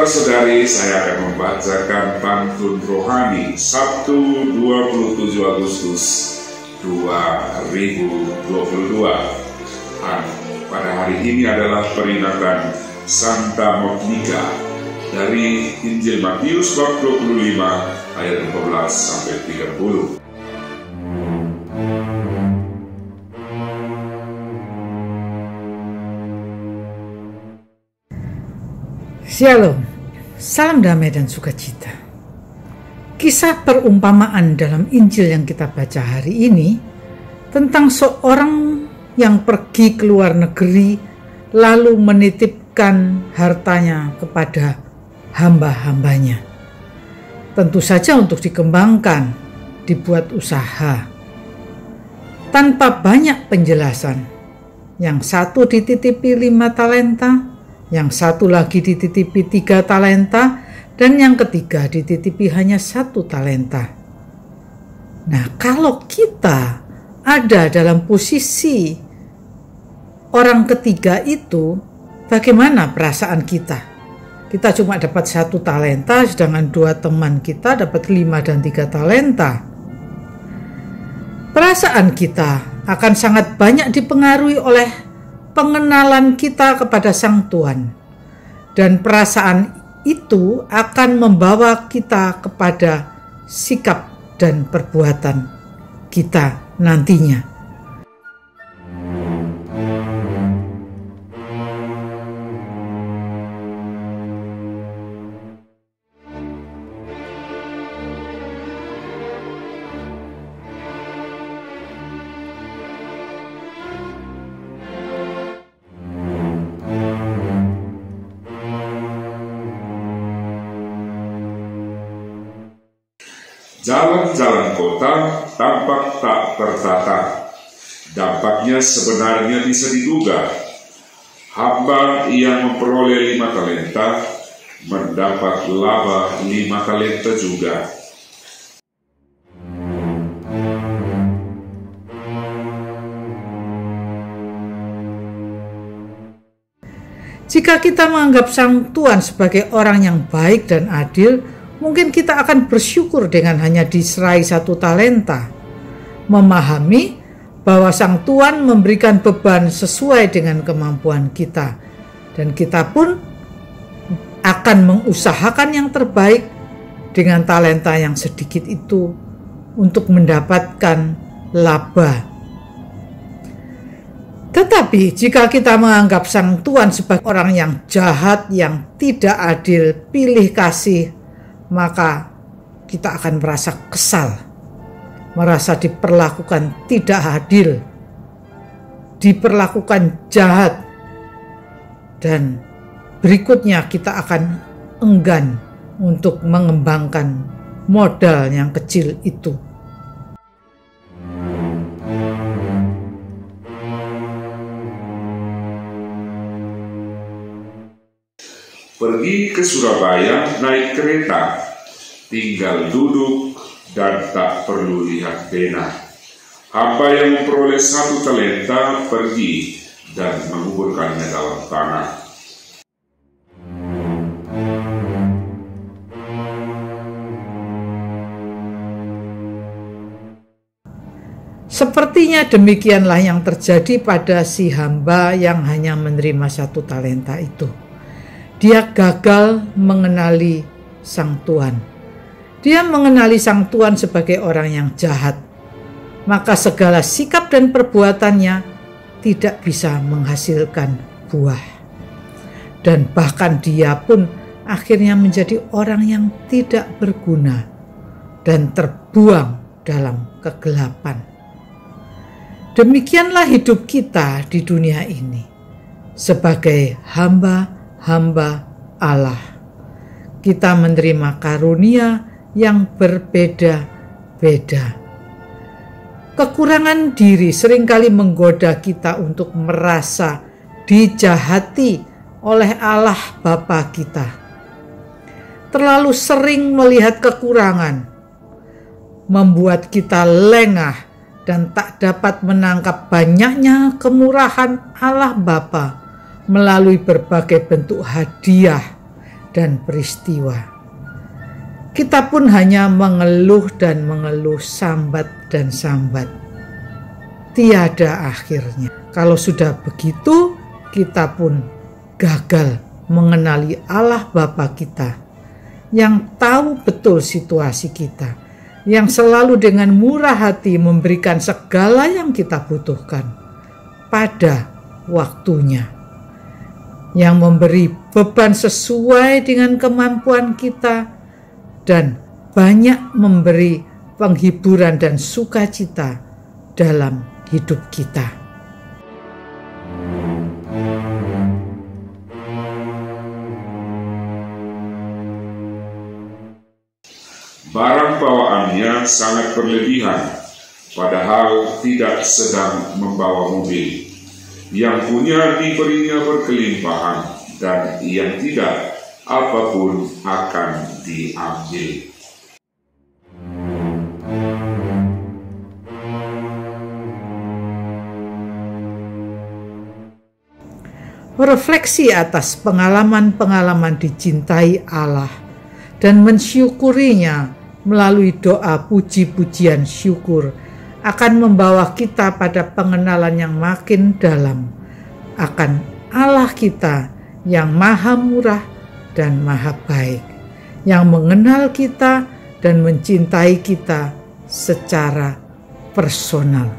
Saudara-saudari, saya akan membacakan pantun rohani Sabtu 27 Agustus 2022. Pada hari ini adalah peringatan Santa Monica dari Injil Matius bab 25 ayat 14 sampai 30. Shalom, salam damai dan sukacita. Kisah perumpamaan dalam Injil yang kita baca hari ini tentang seorang yang pergi ke luar negeri lalu menitipkan hartanya kepada hamba-hambanya. Tentu saja untuk dikembangkan, dibuat usaha. Tanpa banyak penjelasan, yang satu dititipi 5 talenta, yang satu lagi dititipi 3 talenta, dan yang ketiga dititipi hanya 1 talenta. Nah, kalau kita ada dalam posisi orang ketiga itu, bagaimana perasaan kita? Kita cuma dapat 1 talenta, sedangkan 2 teman kita dapat 5 dan 3 talenta. Perasaan kita akan sangat banyak dipengaruhi oleh pengenalan kita kepada Sang Tuhan, dan perasaan itu akan membawa kita kepada sikap dan perbuatan kita nantinya. Jalan-jalan kota tampak tak tertata. Dampaknya sebenarnya bisa diduga. Hamba yang memperoleh 5 talenta mendapat laba 5 talenta juga. Jika kita menganggap Sang Tuhan sebagai orang yang baik dan adil, mungkin kita akan bersyukur dengan hanya diserai 1 talenta, memahami bahwa Sang Tuhan memberikan beban sesuai dengan kemampuan kita, dan kita pun akan mengusahakan yang terbaik dengan talenta yang sedikit itu untuk mendapatkan laba. Tetapi jika kita menganggap Sang Tuhan sebagai orang yang jahat, yang tidak adil, pilih kasih, maka kita akan merasa kesal, merasa diperlakukan tidak adil, diperlakukan jahat, dan berikutnya kita akan enggan untuk mengembangkan modal yang kecil itu. Pergi ke Surabaya naik kereta, tinggal duduk dan tak perlu lihat pena. Hamba yang memperoleh 1 talenta pergi dan menguburkannya dalam tanah. Sepertinya demikianlah yang terjadi pada si hamba yang hanya menerima 1 talenta itu. Dia gagal mengenali Sang Tuhan. Dia mengenali Sang Tuhan sebagai orang yang jahat. Maka segala sikap dan perbuatannya tidak bisa menghasilkan buah. Dan bahkan dia pun akhirnya menjadi orang yang tidak berguna dan terbuang dalam kegelapan. Demikianlah hidup kita di dunia ini sebagai hamba Allah. Kita menerima karunia yang berbeda-beda. Kekurangan diri seringkali menggoda kita untuk merasa dijahati oleh Allah Bapa kita. Terlalu sering melihat kekurangan membuat kita lengah dan tak dapat menangkap banyaknya kemurahan Allah Bapa melalui berbagai bentuk hadiah dan peristiwa. Kita pun hanya mengeluh dan mengeluh, sambat dan sambat. Tiada akhirnya. Kalau sudah begitu, kita pun gagal mengenali Allah Bapa kita yang tahu betul situasi kita, yang selalu dengan murah hati memberikan segala yang kita butuhkan pada waktunya, yang memberi beban sesuai dengan kemampuan kita dan banyak memberi penghiburan dan sukacita dalam hidup kita. Barang bawaannya sangat berlebihan, padahal tidak sedang membawa mobil. Yang punya diberinya berkelimpahan, dan yang tidak, apapun akan diambil. Refleksi atas pengalaman-pengalaman dicintai Allah dan mensyukurinya melalui doa puji-pujian syukur akan membawa kita pada pengenalan yang makin dalam akan Allah kita yang maha murah dan maha baik, yang mengenal kita dan mencintai kita secara personal.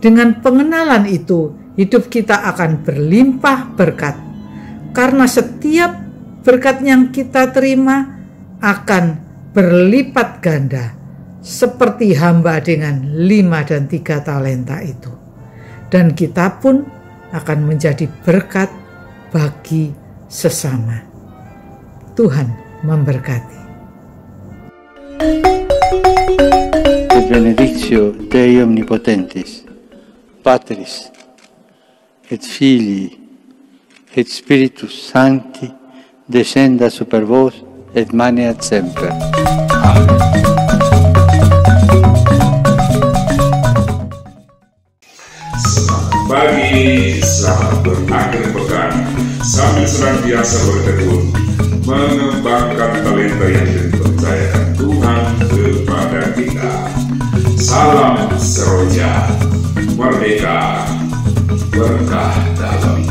Dengan pengenalan itu, hidup kita akan berlimpah berkat, karena setiap berkat yang kita terima akan berlipat ganda, seperti hamba dengan 5 dan 3 talenta itu. Dan kita pun akan menjadi berkat bagi sesama. Tuhan memberkati. Benedictio Dei Omnipotentis, Patris et Filii et Spiritus Sancti, descenda super vos et maneat semper. Amen. Selamat pagi, selamat berakhir pekan, sambil senantiasa bertekun mengembangkan talenta yang dipercayakan Tuhan kepada kita. Salam seroja, merdeka, berkah dalam.